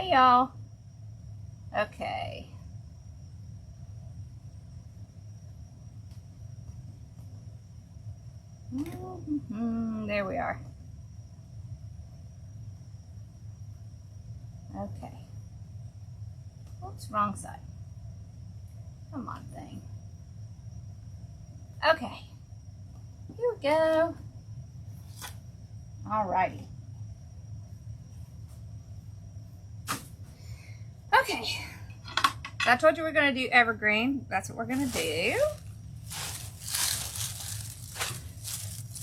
Hey y'all. Okay. There we are. Okay. Oops, wrong side. Come on, thing. Okay. Here we go. Alrighty. Okay. I told you we're going to do evergreen. That's what we're going to do.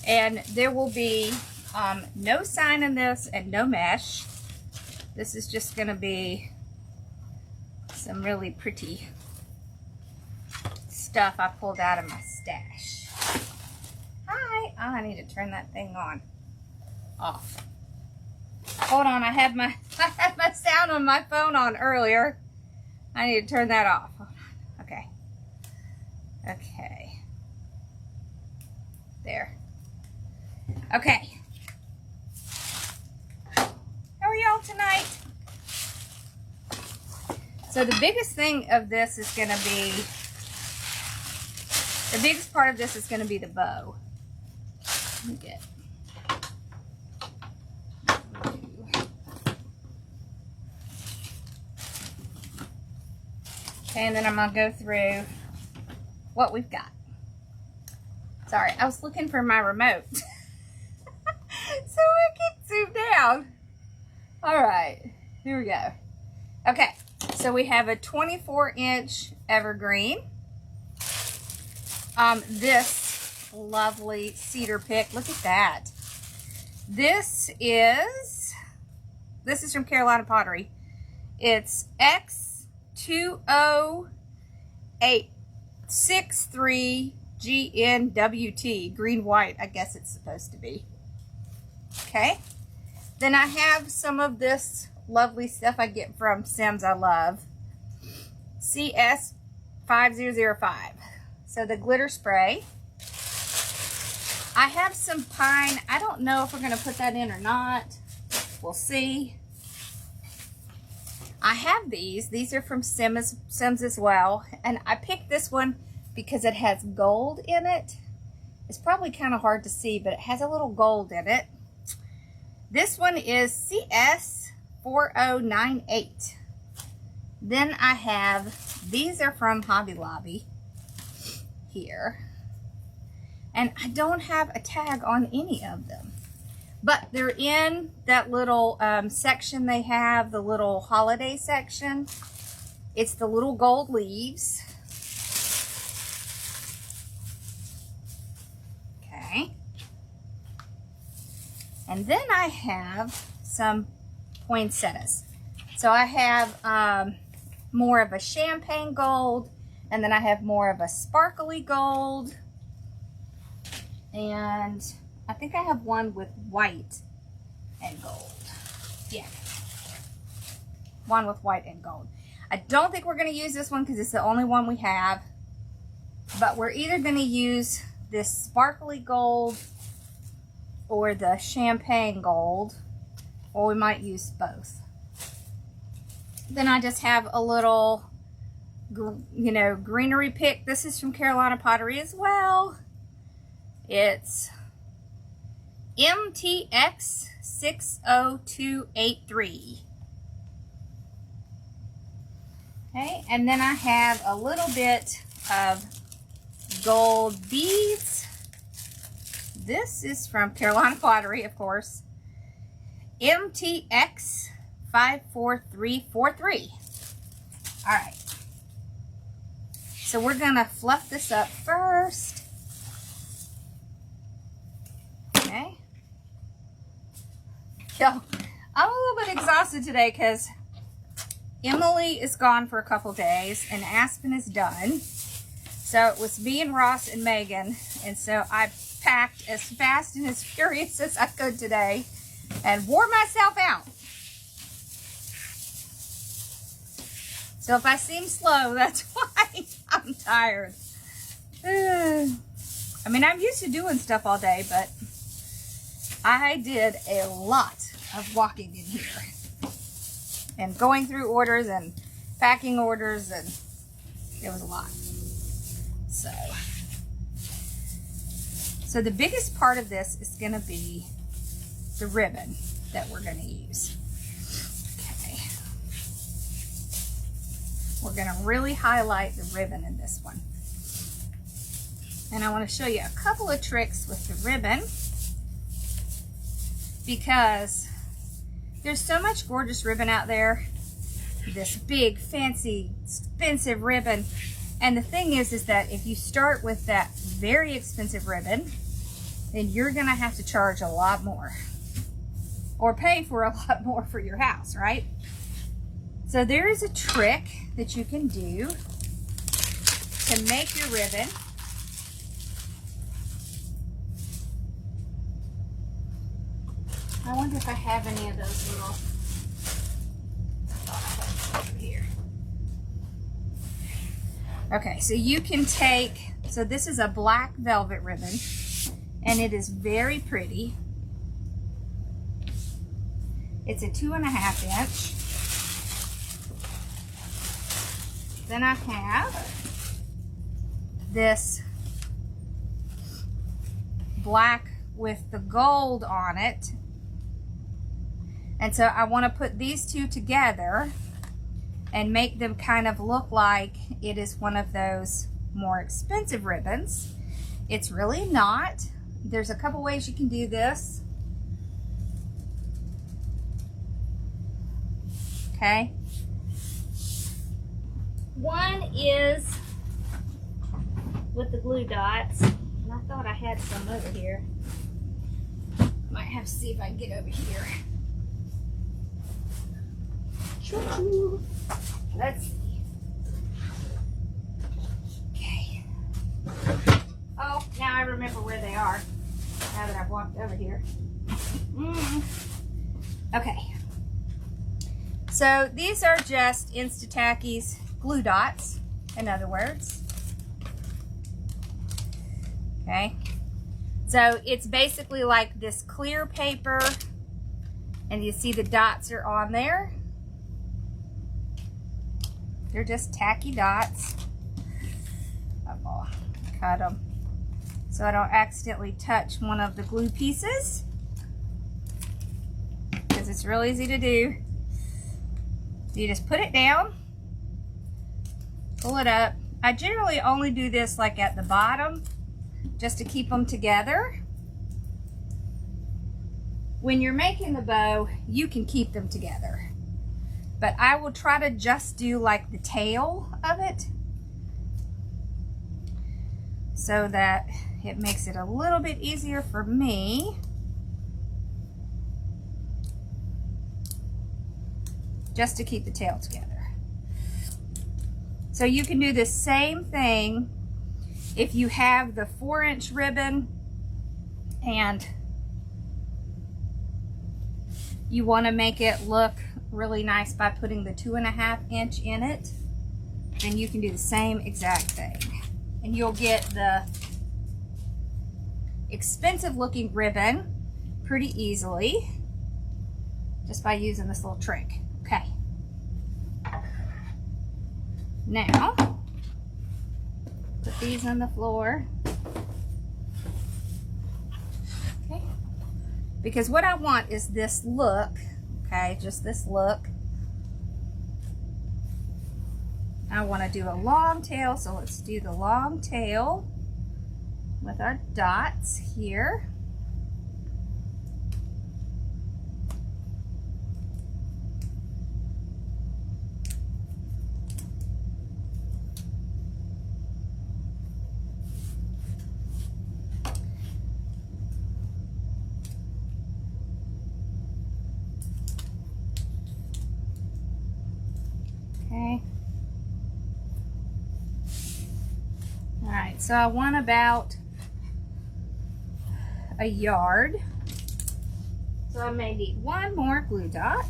And there will be no sign in this and no mesh. This is just going to be some really pretty stuff I pulled out of my stash. Hi. Oh, I need to turn that thing on. Off. Hold on, I had my sound on my phone on earlier. I need to turn that off. Hold on. Okay. Okay. There. Okay. How are y'all tonight? So the biggest thing of this is going to be, the biggest part of this is going to be the bow. Let me get. Okay, and then I'm going to go through what we've got. Sorry, I was looking for my remote. So I can zoom down. Alright, here we go. Okay, so we have a 24-inch evergreen. This lovely cedar pick. Look at that. This is from Carolina Pottery. It's X20863 GNWT, green white, I guess it's supposed to be. Okay, then I have some of this lovely stuff I get from Sims I love, CS5005. So the glitter spray. I have some pine. I don't know if we're going to put that in or not. We'll see. I have these. These are from Sims as well. And I picked this one because it has gold in it. It's probably kind of hard to see, but it has a little gold in it. This one is CS4098. Then I have, these are from Hobby Lobby here. And I don't have a tag on any of them. But they're in that little section they have, the little holiday section. It's the little gold leaves. Okay. And then I have some poinsettias. So I have more of a champagne gold, and then I have more of a sparkly gold. And I think I have one with white and gold. Yeah. One with white and gold. I don't think we're going to use this one because it's the only one we have. But we're either going to use this sparkly gold or the champagne gold, or we might use both. Then I just have a little, greenery pick. This is from Carolina Pottery as well. It's MTX60283. Okay, and then I have a little bit of gold beads. This is from Carolina Pottery, of course. MTX54343. All right. So we're going to fluff this up first. Okay. So, I'm a little bit exhausted today because Emily is gone for a couple days and Aspen is done. So it was me and Ross and Megan, and so I packed as fast and as furious as I could today and wore myself out. So if I seem slow, that's why I'm tired. I mean, I'm used to doing stuff all day, but I did a lot of walking in here. and going through orders and packing orders, and it was a lot. So the biggest part of this is going to be the ribbon that we're going to use. Okay. We're going to really highlight the ribbon in this one. And I want to show you a couple of tricks with the ribbon, because there's so much gorgeous ribbon out there. This big, fancy, expensive ribbon. And the thing is that if you start with that very expensive ribbon, then you're going to have to charge a lot more. Or pay for a lot more for your house, right? So there is a trick that you can do to make your ribbon. I wonder if I have any of those little, over here. Okay, so you can take, so this is a black velvet ribbon, and it is very pretty. It's a 2.5 inch. Then I have this black with the gold on it. And so I want to put these two together and make them kind of look like it is one of those more expensive ribbons. It's really not. There's a couple ways you can do this. Okay. One is with the glue dots. And I thought I had some over here. Might have to see if I can get over here. Let's see. Okay. Oh, now I remember where they are. Now that I've walked over here. Okay. So these are just Instataki's glue dots, in other words. Okay. So it's basically like this clear paper, and you see the dots are on there. They're just tacky dots. I'll cut them so I don't accidentally touch one of the glue pieces, because it's real easy to do. You just put it down, pull it up. I generally only do this like at the bottom, just to keep them together. When you're making the bow, you can keep them together. But I will try to just do like the tail of it, so that it makes it a little bit easier for me. Just to keep the tail together. So you can do the same thing if you have the 4-inch ribbon and you want to make it look really nice by putting the 2.5 inch in it, then you can do the same exact thing. And you'll get the expensive looking ribbon pretty easily just by using this little trick. Okay. Now, put these on the floor. Okay. Because what I want is this look. Okay, just this look. I want to do a long tail, so let's do the long tail with our dots here. Okay. All right, so I want about a yard. So I may need one more glue dot.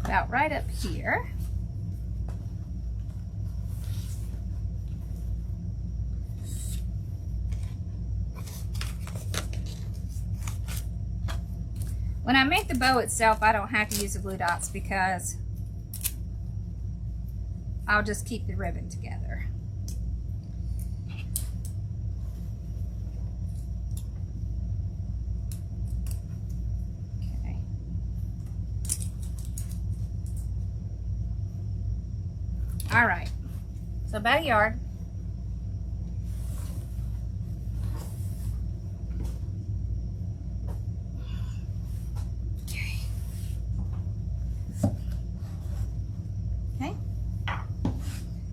About right up here. When I make the bow itself, I don't have to use the glue dots because I'll just keep the ribbon together. Okay. All right. So about a yard.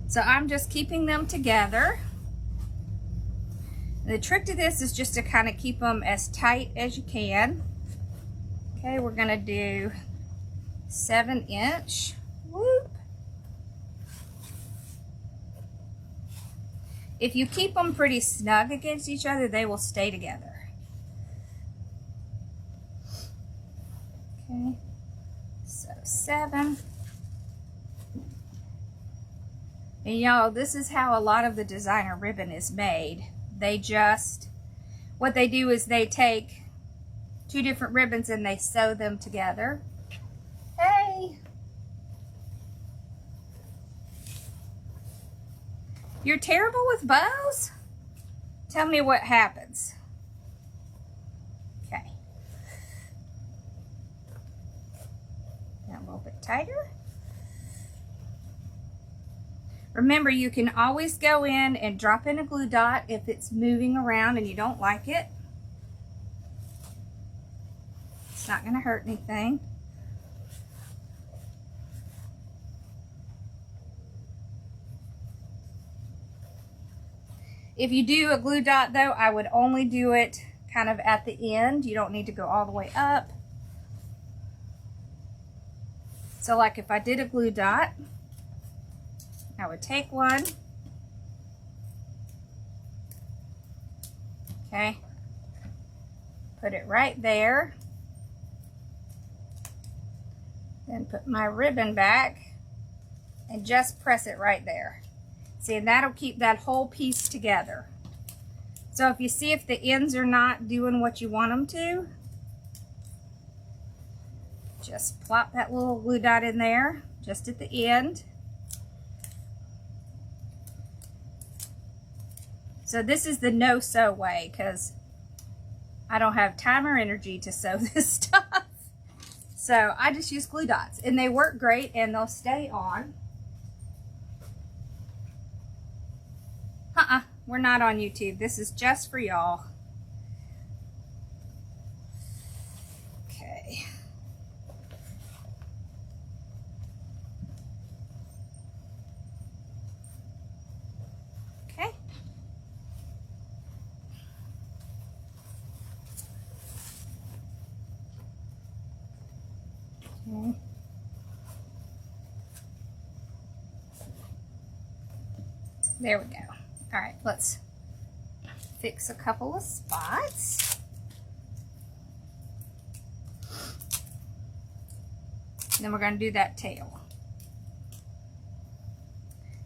So I'm just keeping them together. The trick to this is just to kind of keep them as tight as you can. Okay, we're gonna do 7-inch. Whoop. If you keep them pretty snug against each other, they will stay together. Okay, so 7. And y'all, this is how a lot of the designer ribbon is made. They just, what they do is they take 2 different ribbons and they sew them together. Hey! You're terrible with bows? Tell me what happens. Okay. Now a little bit tighter. Remember, you can always go in and drop in a glue dot if it's moving around and you don't like it. It's not going to hurt anything. If you do a glue dot though, I would only do it kind of at the end. You don't need to go all the way up. So like if I did a glue dot, I would take one, okay, put it right there, then put my ribbon back and just press it right there. See, and that'll keep that whole piece together. So if you see if the ends are not doing what you want them to, just plop that little glue dot in there, just at the end. So this is the no-sew way because I don't have time or energy to sew this stuff. So I just use glue dots and they work great and they'll stay on. We're not on YouTube. This is just for y'all. Okay. Okay. Okay. There we go. All right, let's fix a couple of spots. Then we're going to do that tail.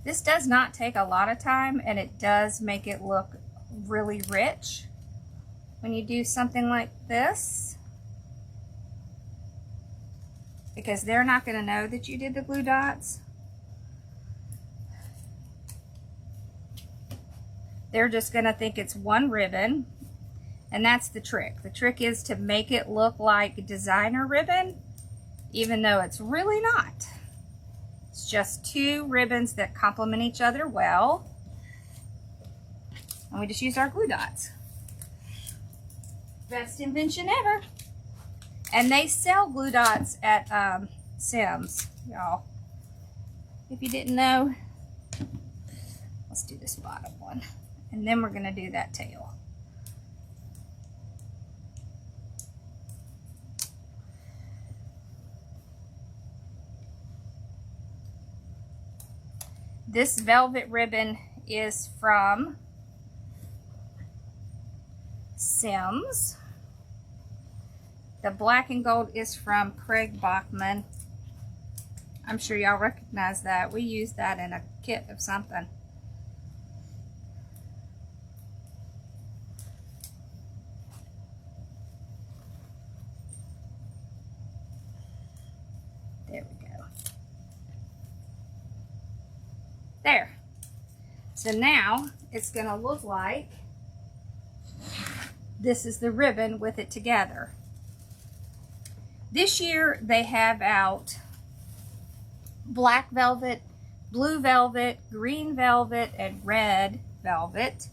This does not take a lot of time and it does make it look really rich when you do something like this, because they're not going to know that you did the glue dots. They're just going to think it's one ribbon, and that's the trick. The trick is to make it look like designer ribbon, even though it's really not. It's just 2 ribbons that complement each other well, and we just use our glue dots. Best invention ever. And they sell glue dots at Sims, y'all. If you didn't know, let's do this bottom one. And then we're going to do that tail. This velvet ribbon is from Sims. The black and gold is from Craig Bachman. I'm sure y'all recognize that. We use that in a kit of something. There. So now it's going to look like this is the ribbon with it together. This year they have out black velvet, blue velvet, green velvet, and red velvet.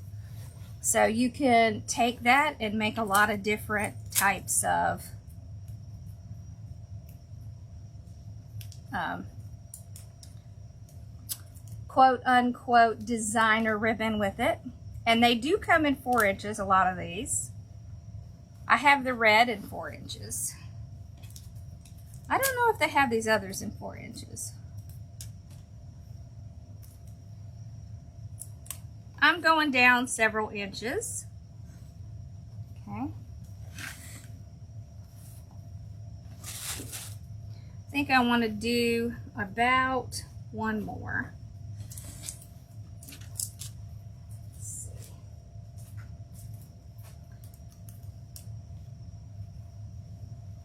So you can take that and make a lot of different types of quote unquote designer ribbon with it. And they do come in 4 inches, a lot of these. I have the red in 4 inches. I don't know if they have these others in 4 inches. I'm going down several inches. Okay. I think I want to do about 1 more.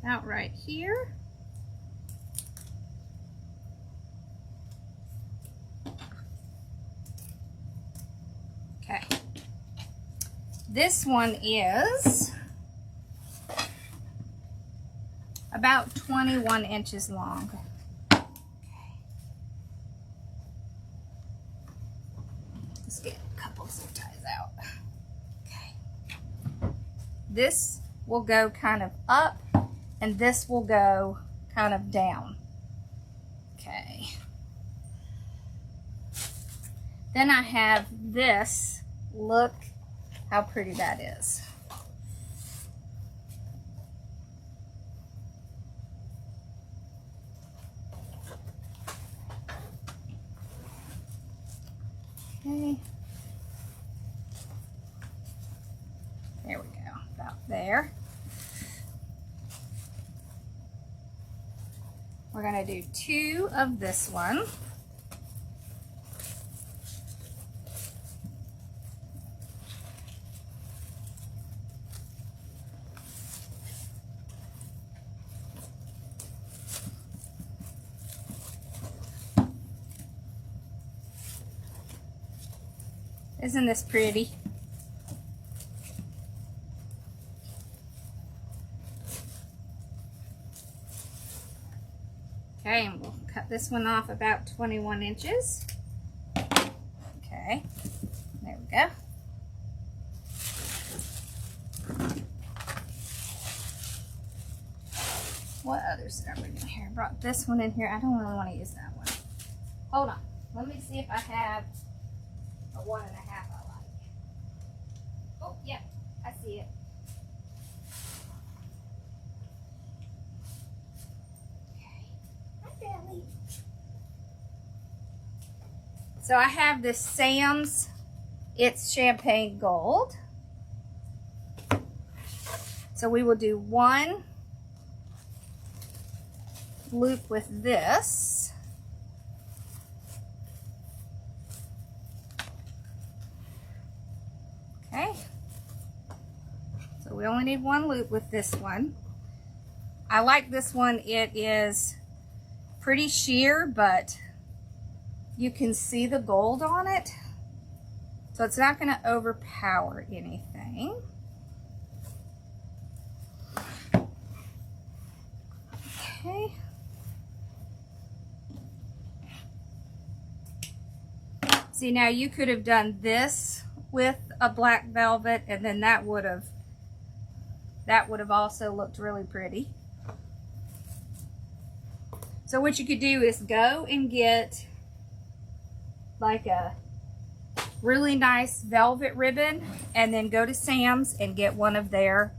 Out right here. Okay. This one is about 21 inches long. Okay. Let's get a couple zip ties out. Okay. This will go kind of up, and this will go kind of down. Okay. Then I have this. Look how pretty that is. Okay. There we go, about there. We're going to do 2 of this one. Isn't this pretty? Okay, and we'll cut this one off about 21 inches. Okay, there we go. What others did I bring in here? I brought this one in here. I don't really want to use that one. Hold on. Let me see if I have a 1.5 I like. Oh, yeah, I see it. So I have this Sam's, it's champagne gold. So we will do 1 loop with this. Okay. So we only need 1 loop with this one. I like this one. It is pretty sheer, but you can see the gold on it, so it's not going to overpower anything. Okay. See, now you could have done this with a black velvet, and then that would have also looked really pretty. So what you could do is go and get like a really nice velvet ribbon, and then go to Sam's and get one of their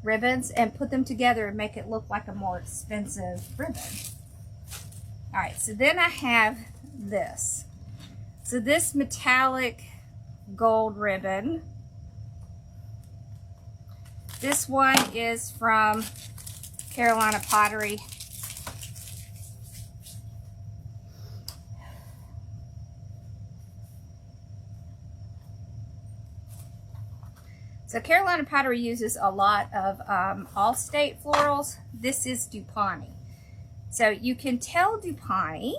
ribbons and put them together and make it look like a more expensive ribbon. All right, so then I have this. So this metallic gold ribbon, this one is from Carolina Pottery. So Carolina Pottery uses a lot of Allstate florals. This is DuPont. So you can tell DuPont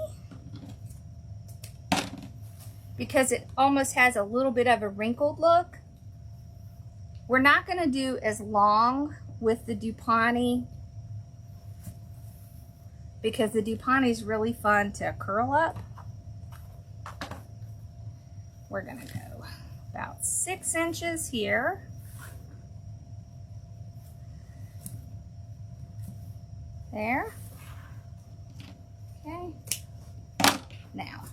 because it almost has a little bit of a wrinkled look. We're not going to do as long with the Dupani because the Dupani is really fun to curl up. We're going to go about 6 inches here. There. Okay. Now,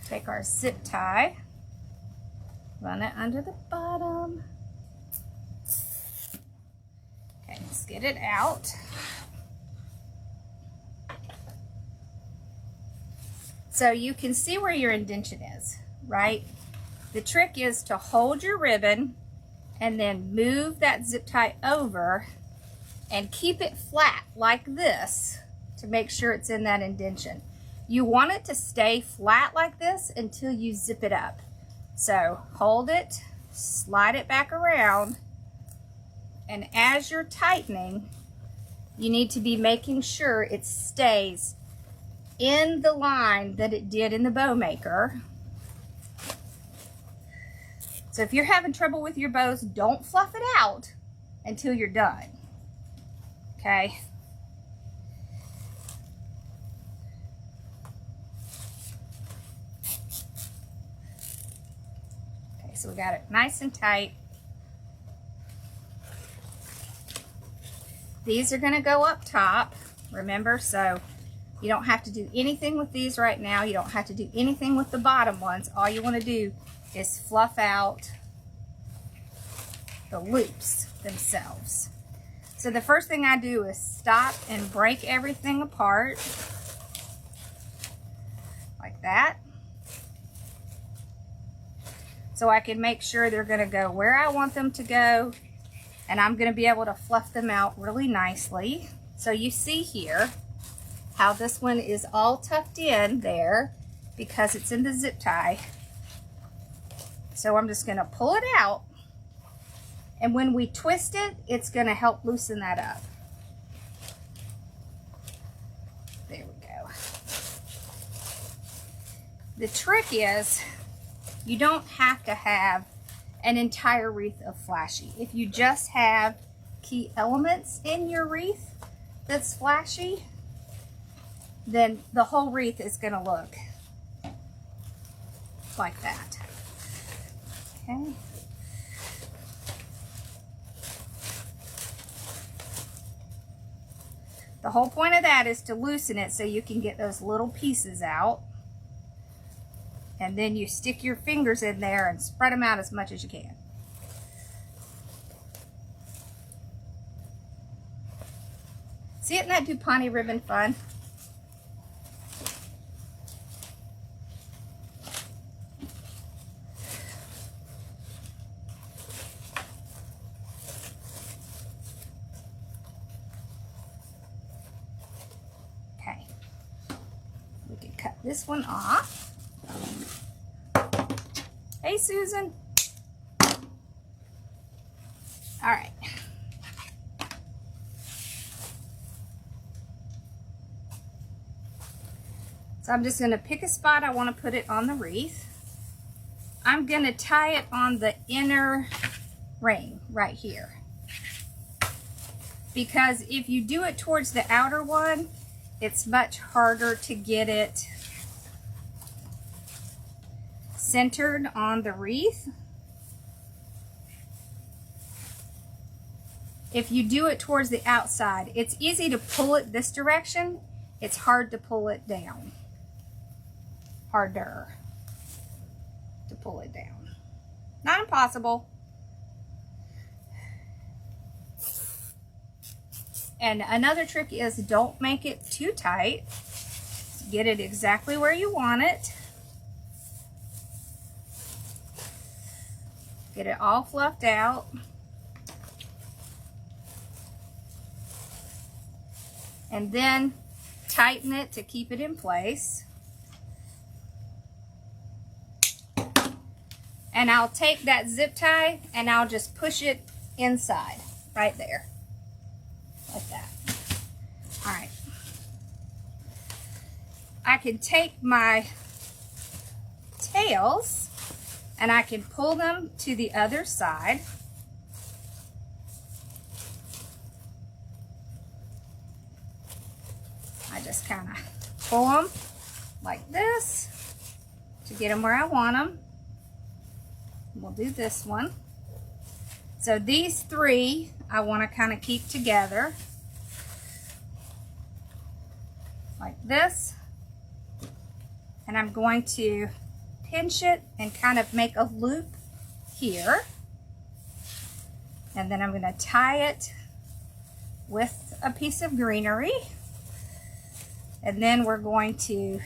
take our zip tie, run it under the bottom. Okay, let's get it out. So you can see where your indentation is, right? The trick is to hold your ribbon and then move that zip tie over and keep it flat like this to make sure it's in that indentation. You want it to stay flat like this until you zip it up. So hold it, slide it back around, and as you're tightening, you need to be making sure it stays in the line that it did in the bow maker. So if you're having trouble with your bows, don't fluff it out until you're done. Okay. Okay, so we got it nice and tight. These are going to go up top, remember, so you don't have to do anything with these right now. You don't have to do anything with the bottom ones. All you want to do is fluff out the loops themselves. So the first thing I do is stop and break everything apart like that, so I can make sure they're going to go where I want them to go, and I'm going to be able to fluff them out really nicely. So you see here how this one is all tucked in there because it's in the zip tie. So I'm just going to pull it out, and when we twist it, it's going to help loosen that up. There we go. The trick is you don't have to have an entire wreath of flashy. If you just have key elements in your wreath that's flashy, then the whole wreath is going to look like that. Okay. The whole point of that is to loosen it so you can get those little pieces out. And then you stick your fingers in there and spread them out as much as you can. See, isn't that Dupani ribbon fun? Okay, we can cut this one off. Hey, Susan. All right. So I'm just going to pick a spot I want to put it on the wreath. I'm going to tie it on the inner ring right here. Because if you do it towards the outer one, it's much harder to get it centered on the wreath. If you do it towards the outside, it's easy to pull it this direction. It's hard to pull it down. Harder to pull it down. Not impossible. And another trick is don't make it too tight. Get it exactly where you want it. Get it all fluffed out. And then tighten it to keep it in place. And I'll take that zip tie and I'll just push it inside, right there. Like that. All right. I I can take my tails and I can pull them to the other side. I just kind of pull them like this to get them where I want them. We'll do this one. So these three I want to kind of keep together like this, and I'm going to pinch it and kind of make a loop here, and then I'm going to tie it with a piece of greenery, and then we're going to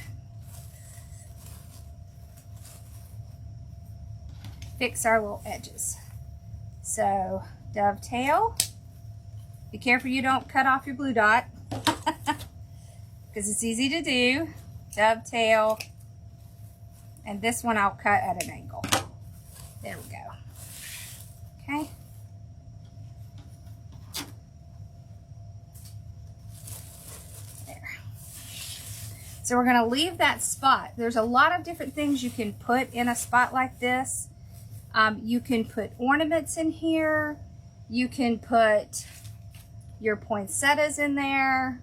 fix our little edges. So dovetail, be careful you don't cut off your blue dot because it's easy to do. Dovetail, and this one I'll cut at an angle. There we go. Okay. There. So we're going to leave that spot. There's a lot of different things you can put in a spot like this. You can put ornaments in here. You can put your poinsettias in there.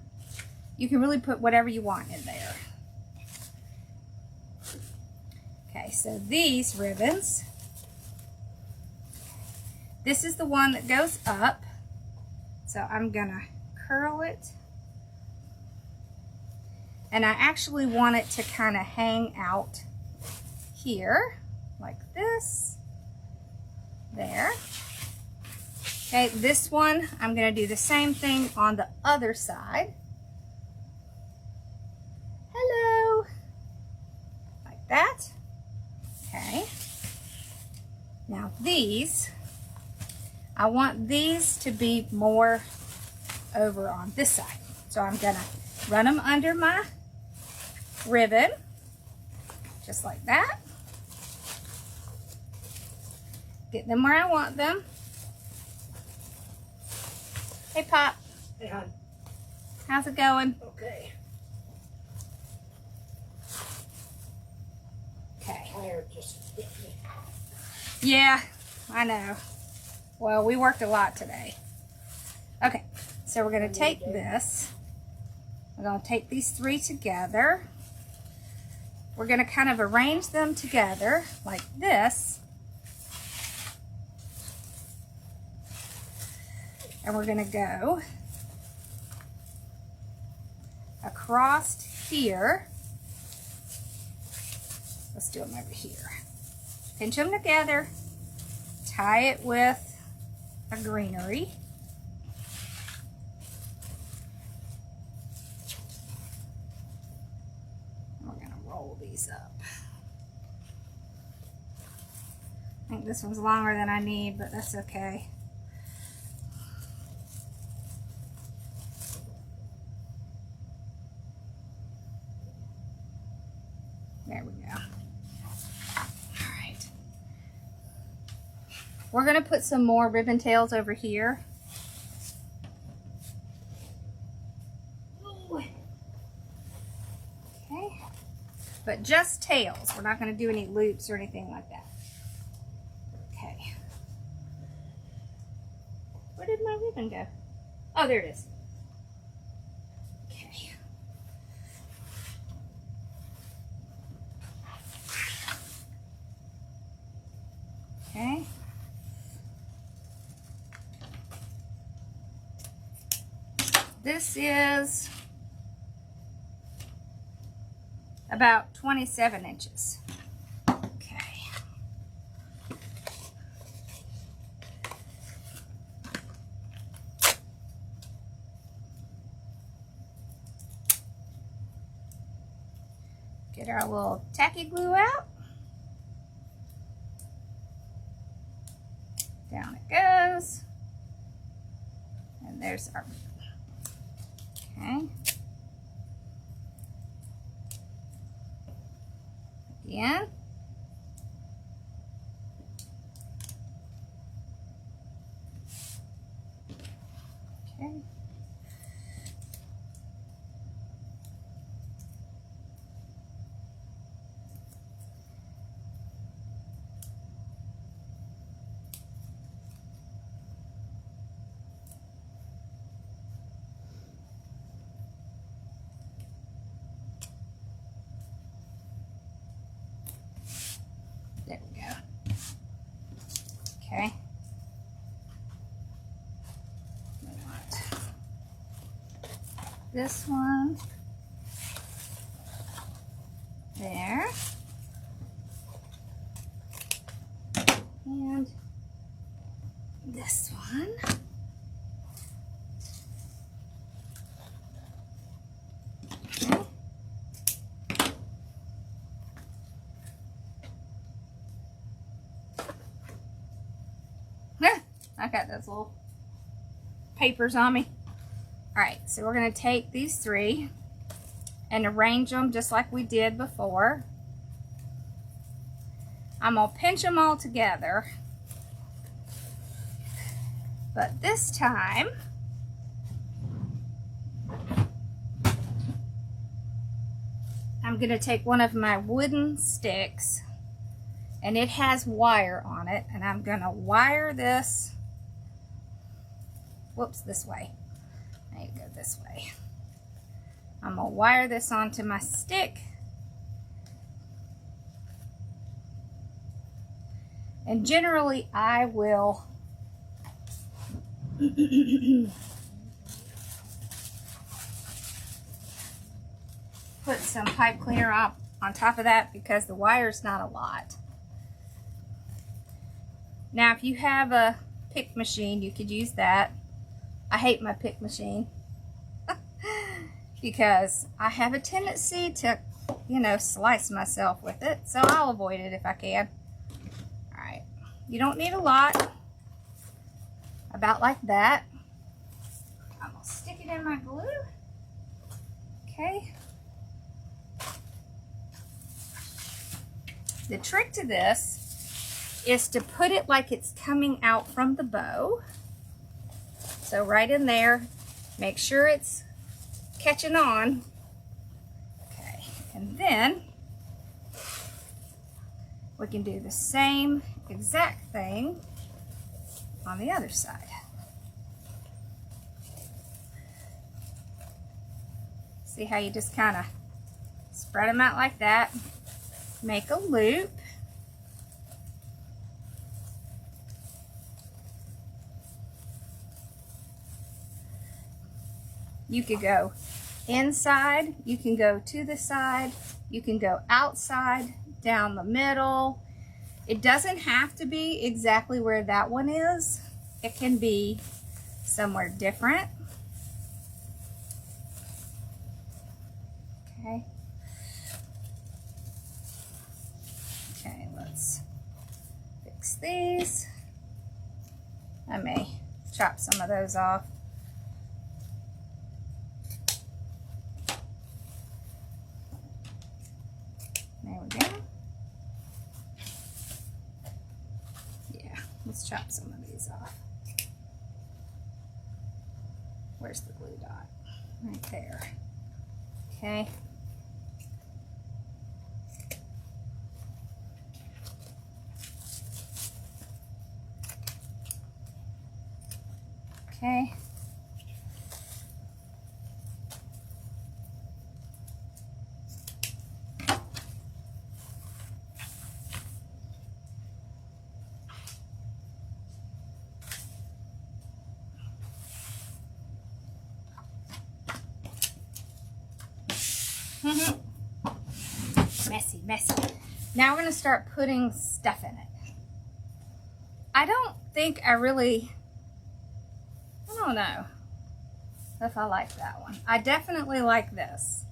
You can really put whatever you want in there. Okay, so these ribbons, this is the one that goes up. So I'm gonna curl it. And I actually want it to kind of hang out here, like this. There. Okay, this one, I'm going to do the same thing on the other side. Hello. Like that. Okay. Now these, I want these to be more over on this side. So I'm going to run them under my ribbon, just like that. Get them where I want them. Hey, Pop. Hey, hon. How's it going? Okay. Okay. Fire just hit me. Yeah, I know. Well, we worked a lot today. Okay, so we're going to take this. We're going to take these three together. We're going to kind of arrange them together like this. And we're going to go across here. Let's do them over here. Pinch them together. Tie it with a greenery. We're going to roll these up. I think this one's longer than I need, but that's okay. There we go. All right. We're going to put some more ribbon tails over here. Okay. But just tails. We're not going to do any loops or anything like that. Okay. Where did my ribbon go? Oh, there it is. Okay. Okay. This is about 27 inches. Okay. Get our little tacky glue out. Down it goes. And there's our ribbon. Okay. Again. Okay. this one there. And this one. Okay. I got those little papers on me. All right, so we're going to take these three and arrange them just like we did before. I'm going to pinch them all together. But this time, I'm going to take one of my wooden sticks, and it has wire on it, and I'm going to wire this, whoops, this way. I need to go this way. I'm going to wire this onto my stick. And generally, I will put some pipe cleaner on top of that because the wire's not a lot. Now, if you have a pick machine, you could use that. I hate my pick machine because I have a tendency to, you know, slice myself with it. So I'll avoid it if I can. All right. You don't need a lot. About like that. I'm going to stick it in my glue. Okay. The trick to this is to put it like it's coming out from the bow. So right in there, make sure it's catching on. Okay, and then we can do the same exact thing on the other side. See how you just kind of spread them out like that. Make a loop. You could go inside, you can go to the side, you can go outside, down the middle. It doesn't have to be exactly where that one is. It can be somewhere different. Okay. Okay, let's fix these. I may chop some of those off. There we go. Yeah, let's chop some of these off. Where's the glue dot? Right there. Okay. Okay. Messy, messy. Now we're going to start putting stuff in it. I don't think I don't know if I like that one. I definitely like this.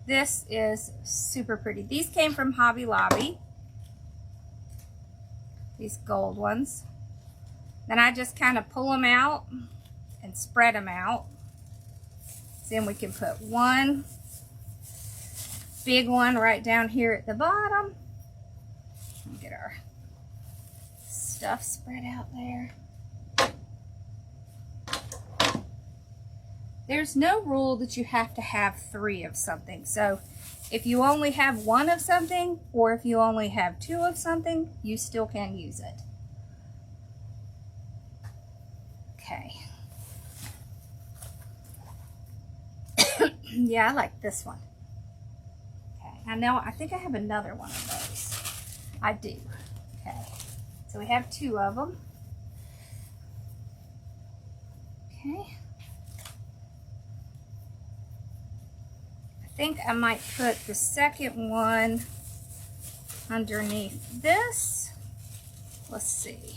This is super pretty. These came from Hobby Lobby. These gold ones. Then I just kind of pull them out and spread them out. Then we can put one big one right down here at the bottom. And get our stuff spread out there. There's no rule that you have to have 3 of something. So if you only have 1 of something, or if you only have 2 of something, you still can use it. Okay. Yeah, I like this one. Okay, I think I have another one of those. I do. Okay, so we have 2 of them. Okay. think I might put the second one underneath this. Let's see.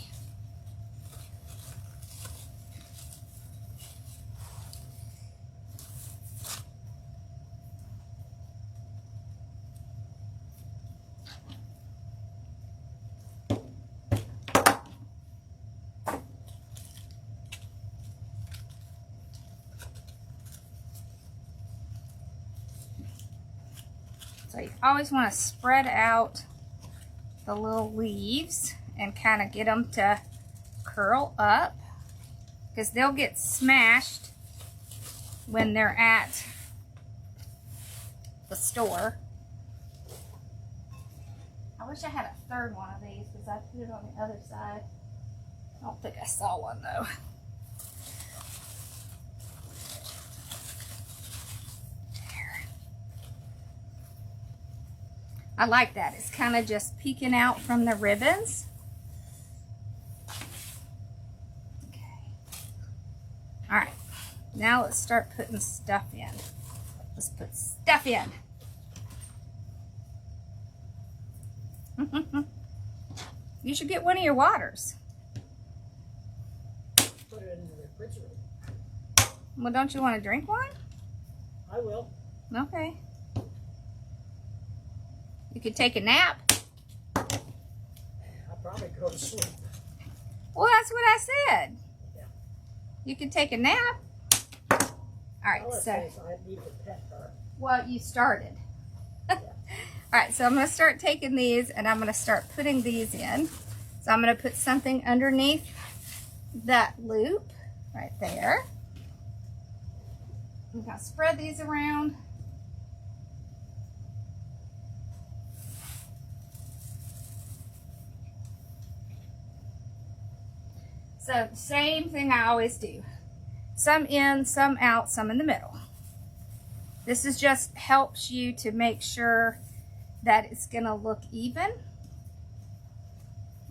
So you always want to spread out the little leaves and kind of get them to curl up, because they'll get smashed when they're at the store. I wish I had a third one of these because I put it on the other side. I don't think I saw one though. I like that. It's kind of just peeking out from the ribbons. Okay. All right. Now let's start putting stuff in. Let's put stuff in. You should get one of your waters. Put it in the refrigerator. Well, don't you want to drink one? I will. Okay. You could take a nap. I'll probably go to sleep. Well, that's what I said. Yeah. You could take a nap. All right, All it so. says I need to pet her. Well, you started. All right, so I'm going to start taking these and I'm going to start putting these in. So I'm going to put something underneath that loop right there. I'm going to spread these around. So same thing I always do. Some in, some out, some in the middle. This is just helps you to make sure that it's going to look even.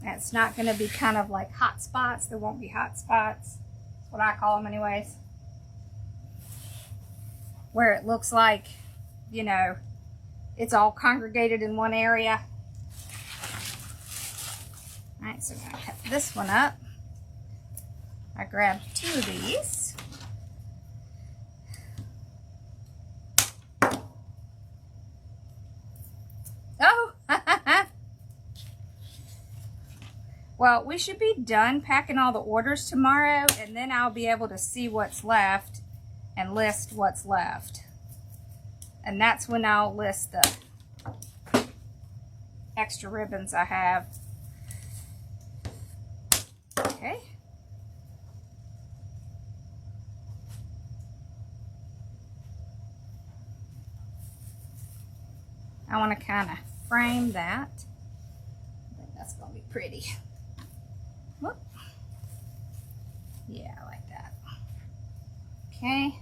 And it's not going to be kind of like hot spots. There won't be hot spots. That's what I call them anyways. Where it looks like, you know, it's all congregated in one area. All right, so I'm going to cut this one up. I grabbed 2 of these. Oh! Well, we should be done packing all the orders tomorrow, and then I'll be able to see what's left and list what's left. And that's when I'll list the extra ribbons I have. Okay. I want to kind of frame that. I think that's going to be pretty. Whoop. Yeah, I like that. Okay.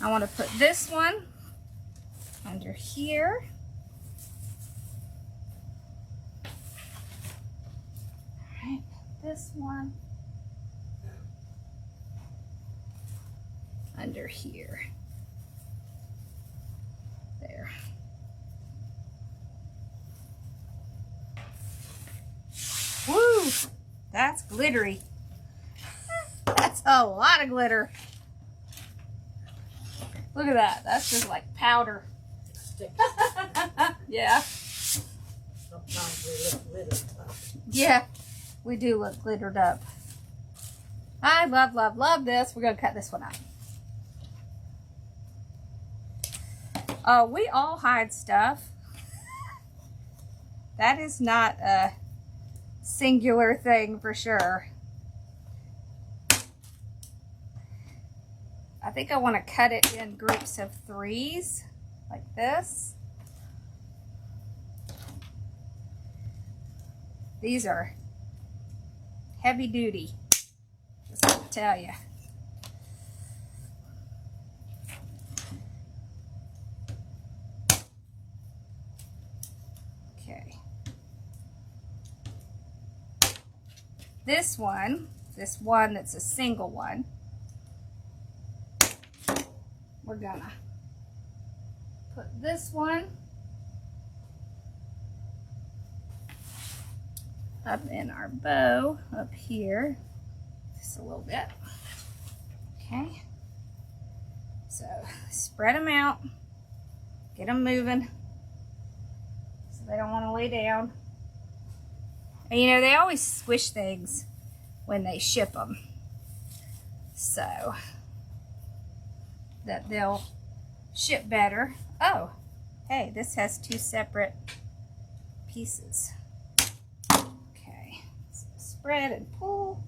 I want to put this one under here. All right, this one under here. There. Woo! That's glittery. That's a lot of glitter. Look at that. That's just like powder. Stick. Yeah. Sometimes we look glittered up. Yeah, we do look glittered up. I love, love, love this. We're going to cut this one out. We all hide stuff. That is not a singular thing for sure. I think I want to cut it in groups of 3s, like this. These are heavy duty, just to tell you. Okay. This one that's a single one, we're gonna put this one up in our bow up here, just a little bit. Okay, so spread them out, get them moving so they don't want to lay down. And you know, they always squish things when they ship them, so that they'll ship better. Oh, hey, this has two separate pieces. Okay, so spread and pull.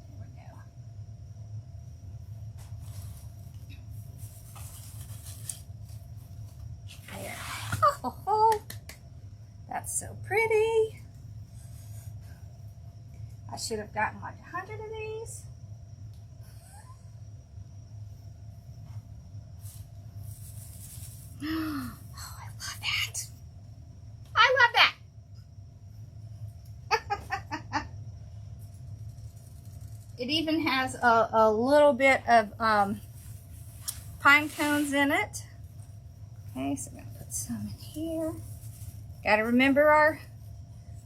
There we go. There. Oh, that's so pretty. I should have gotten like 100 of these. Oh, I love that. I love that. It even has a little bit of pine cones in it. Okay, so I'm going to put some in here. Got to remember our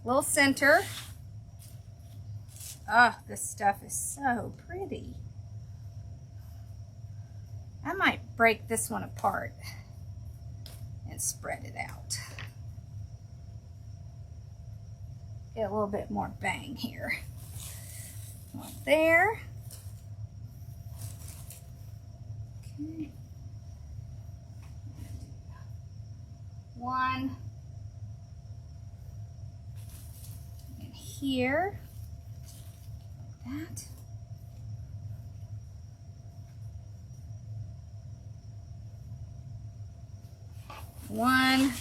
little center. Oh, this stuff is so pretty. I might break this one apart and spread it out. Get a little bit more bang here. One there. Okay. One in here. Like that. One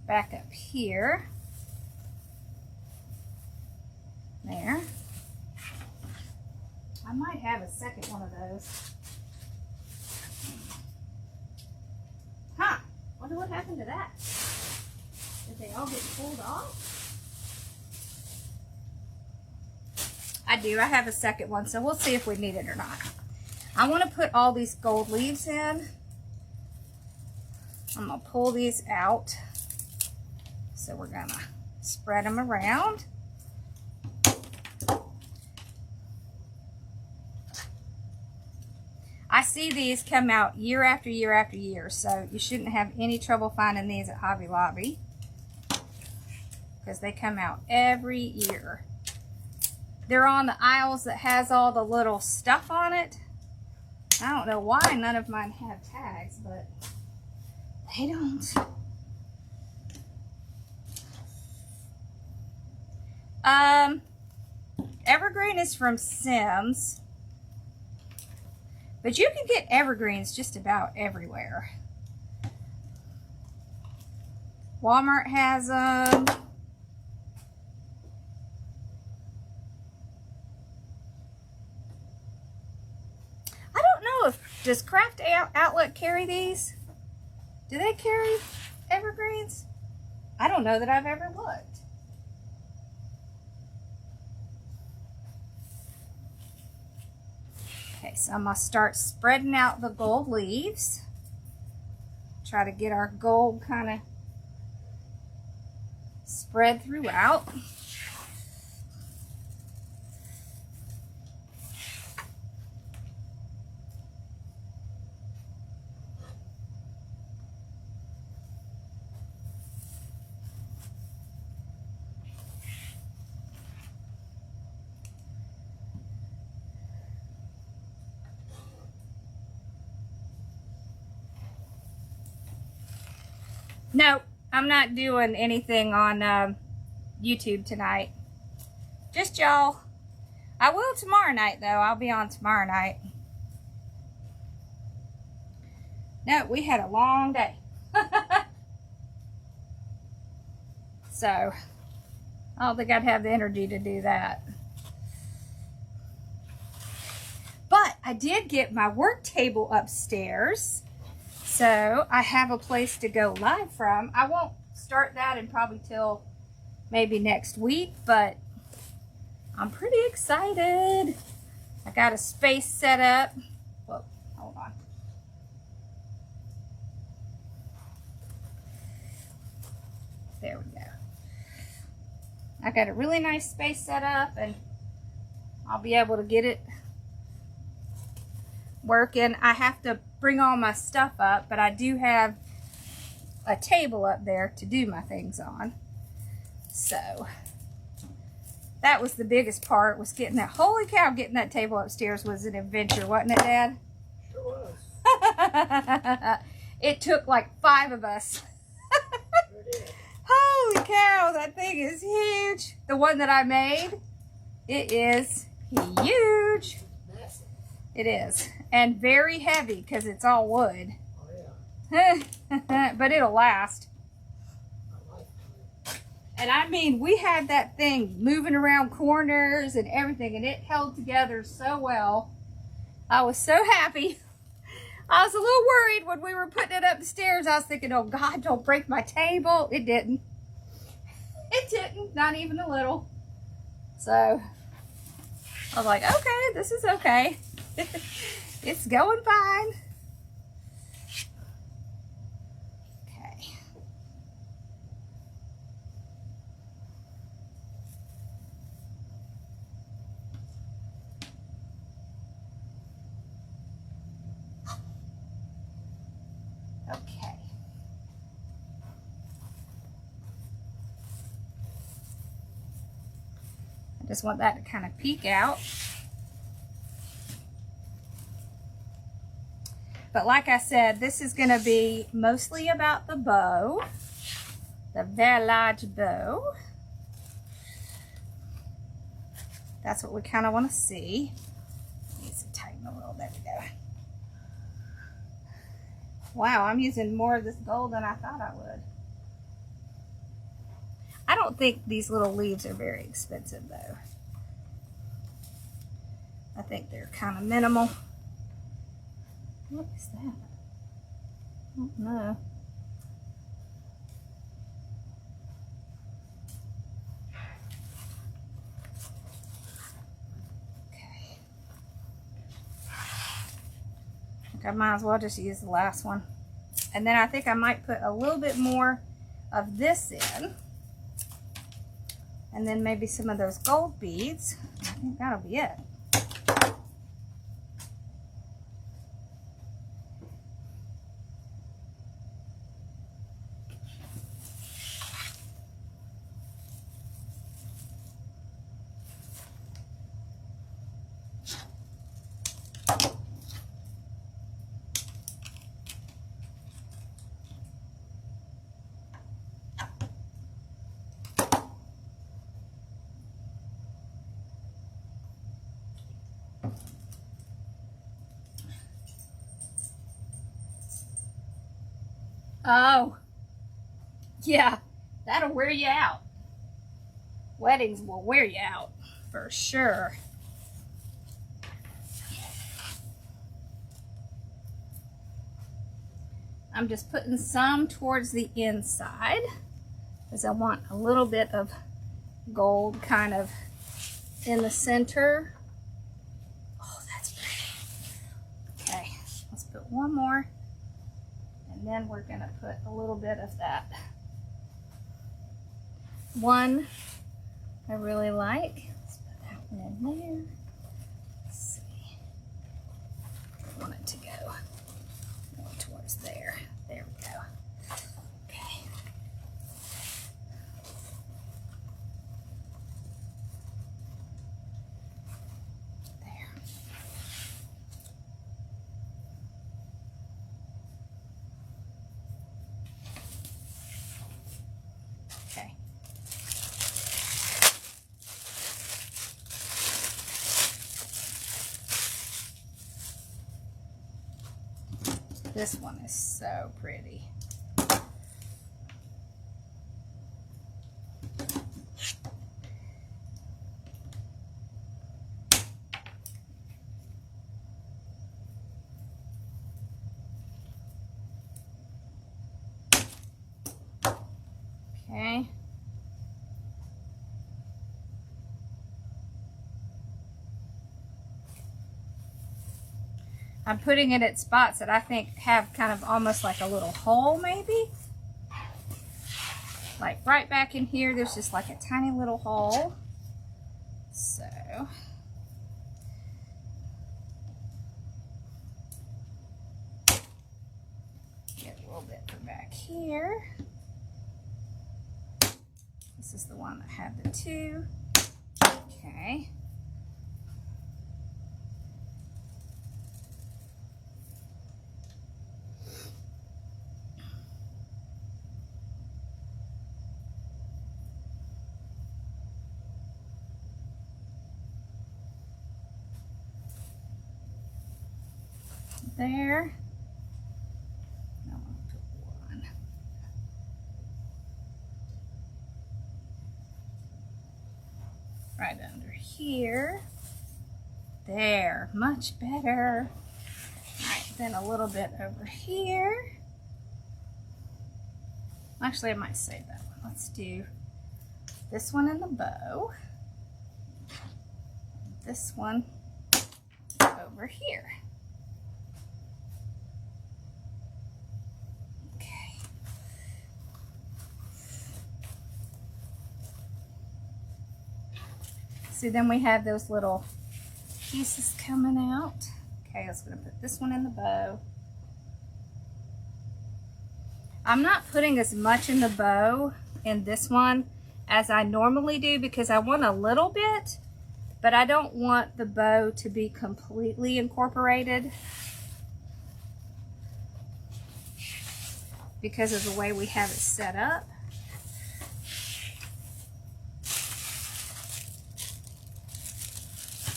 back up here. There. I might have a second one of those. Huh. Wonder what happened to that. Did they all get pulled off? I do. I have a second one, so we'll see if we need it or not. I want to put all these gold leaves in. I'm going to pull these out. So we're going to spread them around. I see these come out year after year after year, so you shouldn't have any trouble finding these at Hobby Lobby because they come out every year. They're on the aisles that has all the little stuff on it. I don't know why none of mine have tags, but they don't. Evergreen is from Sims. But you can get evergreens just about everywhere. Walmart has them. I don't know if, does Craft Outlet carry these? Do they carry evergreens? I don't know that I've ever looked. Okay, so I'm going to start spreading out the gold leaves. Try to get our gold kind of spread throughout. No, I'm not doing anything on YouTube tonight. Just y'all. I will tomorrow night, though. I'll be on tomorrow night. No, we had a long day. So, I don't think I'd have the energy to do that. But I did get my work table upstairs. So I have a place to go live from. I won't start that in probably till maybe next week, but I'm pretty excited. I got a space set up. Whoa, hold on. There we go. I got a really nice space set up, and I'll be able to get it working. I have to bring all my stuff up, but I do have a table up there to do my things on. So that was the biggest part, was getting that. Holy cow, getting that table upstairs was an adventure, wasn't it, Dad? Sure was. It took like 5 of us. Sure did. Holy cow, that thing is huge. The one that I made, it is huge. Massive. It is. And very heavy because it's all wood. Oh yeah. But it'll last. I like it. And I mean, we had that thing moving around corners and everything, and it held together so well. I was so happy. I was a little worried when we were putting it up the stairs. I was thinking, oh God, don't break my table. It didn't. It didn't, not even a little. So I was like, okay, this is okay. It's going fine. Okay. Okay. I just want that to kind of peek out. But like I said, this is going to be mostly about the bow, the very large bow. That's what we kind of want to see. Needs to tighten a little. There we go. Wow, I'm using more of this gold than I thought I would. I don't think these little leaves are very expensive though. I think they're kind of minimal. What is that? I don't know. Okay. I think I might as well just use the last one. And then I think I might put a little bit more of this in. And then maybe some of those gold beads. I think that'll be it. Oh, yeah, that'll wear you out. Weddings will wear you out for sure. I'm just putting some towards the inside because I want a little bit of gold kind of in the center. Oh, that's pretty. Okay, let's put one more. And then we're going to put a little bit of that one I really like. Let's put that one in there. Let's see. I want it to go more towards there. There we go. Okay. There. Okay. This one is so pretty. Okay. I'm putting it at spots that I think have kind of almost like a little hole maybe. Like right back in here, there's just like a tiny little hole. So get a little bit from back here. This is the one that had the 2. Okay. There. Now I'm going to put 1. Right under here. There, much better. All right, then a little bit over here. Actually, I might save that one. Let's do this one in the bow. This one over here. Okay. See, then we have those little pieces coming out. Okay, I was going to put this one in the bow. I'm not putting as much in the bow in this one as I normally do because I want a little bit, but I don't want the bow to be completely incorporated because of the way we have it set up.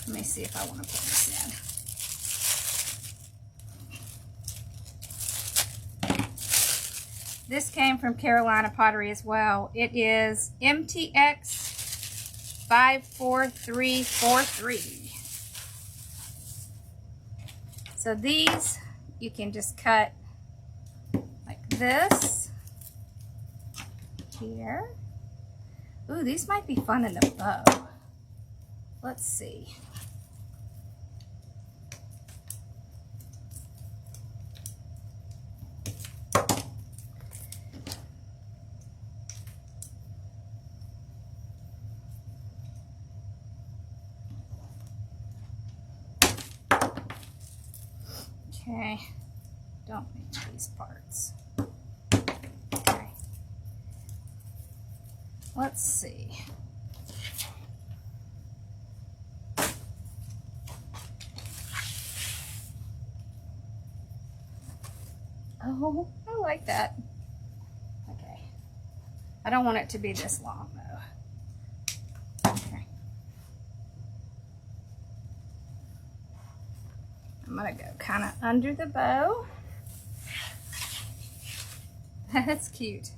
Let me see if I want to put this in. This came from Carolina Pottery as well. It is MTX 54343. So these you can just cut like this here. Ooh, these might be fun in the bow. Let's see. Okay, don't need these parts. Okay, let's see. Oh, I like that. Okay, I don't want it to be this long though. Okay. I'm gonna go kind of under the bow. That's cute.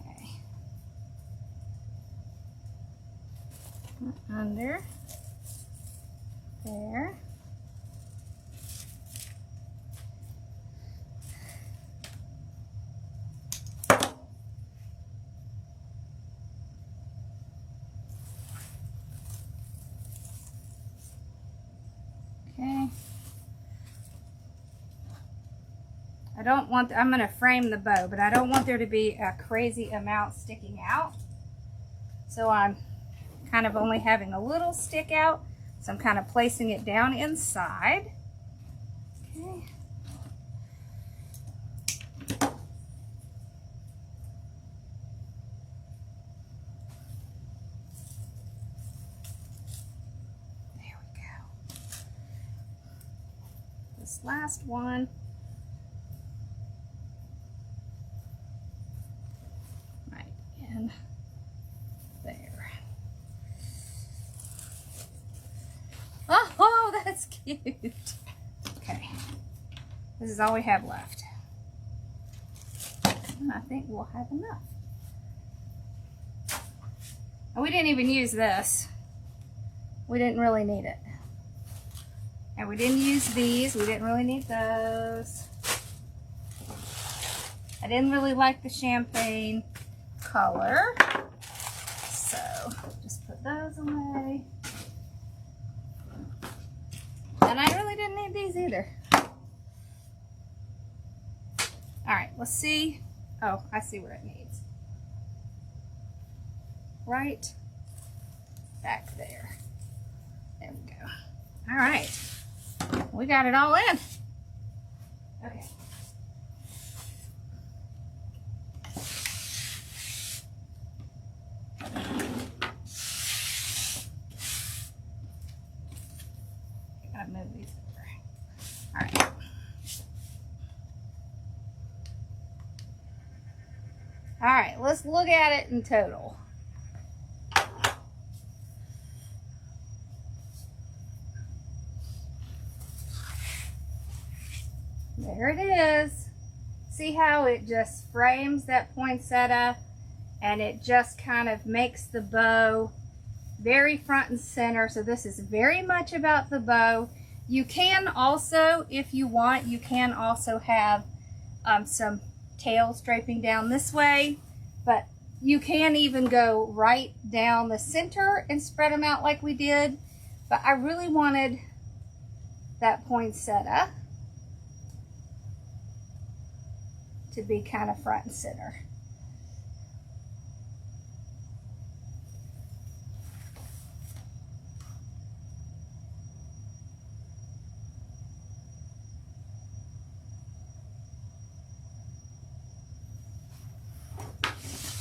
Okay. Under. There. Okay. I don't want, I'm going to frame the bow, but I don't want there to be a crazy amount sticking out. So I'm kind of only having a little stick out. So I'm kind of placing it down inside. Okay. There we go. This last one. Right in there. Oh, that's cute. Okay. This is all we have left. And I think we'll have enough. And we didn't even use this. We didn't really need it. And we didn't use these. We didn't really need those. I didn't really like the champagne color. So just put those away. And I really didn't need these either. Alright, let's see. Oh, I see what it needs. Right back there. There we go. Alright. We got it all in. Okay. Gotta move these over. Alright. Alright, let's look at it in total. There it is. See how it just frames that poinsettia and it just kind of makes the bow very front and center. So this is very much about the bow. You can also, if you want, you can also have some tails draping down this way, but you can even go right down the center and spread them out like we did. But I really wanted that poinsettia to be kind of front and center.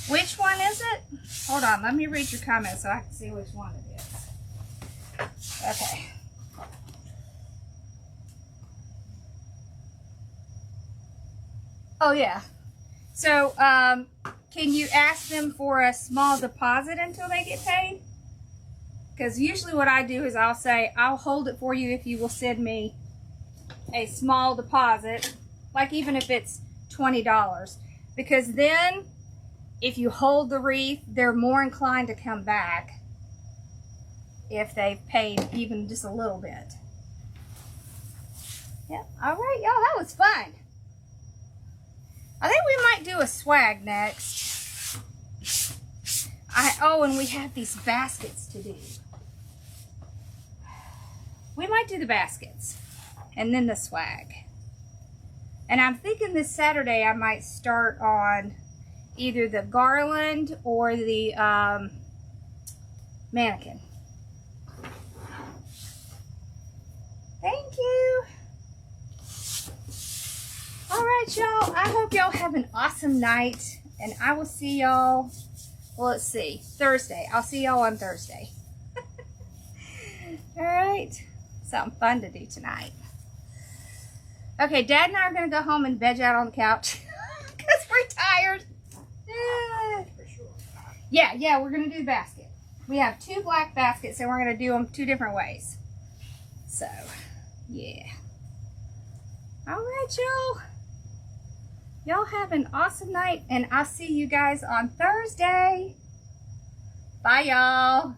Which one is it? Hold on, let me read your comments so I can see which one it is. Okay. Oh yeah. So, can you ask them for a small deposit until they get paid? Because usually what I do is I'll say, I'll hold it for you if you will send me a small deposit, like even if it's $20. Because then, if you hold the wreath, they're more inclined to come back if they've paid even just a little bit. Yep. All right, y'all, that was fun. I think we might do a swag next. Oh, and we have these baskets to do. We might do the baskets and then the swag. And I'm thinking this Saturday I might start on either the garland or the mannequin. Thank you. All right, y'all. I hope y'all have an awesome night, and I will see y'all, well, let's see, Thursday. I'll see y'all on Thursday. All right. Something fun to do tonight. Okay, Dad and I are going to go home and veg out on the couch because we're tired. Yeah, we're going to do the basket. We have 2 black baskets, and we're going to do them 2 different ways. So, yeah. All right, y'all. Y'all have an awesome night, and I'll see you guys on Thursday. Bye, y'all.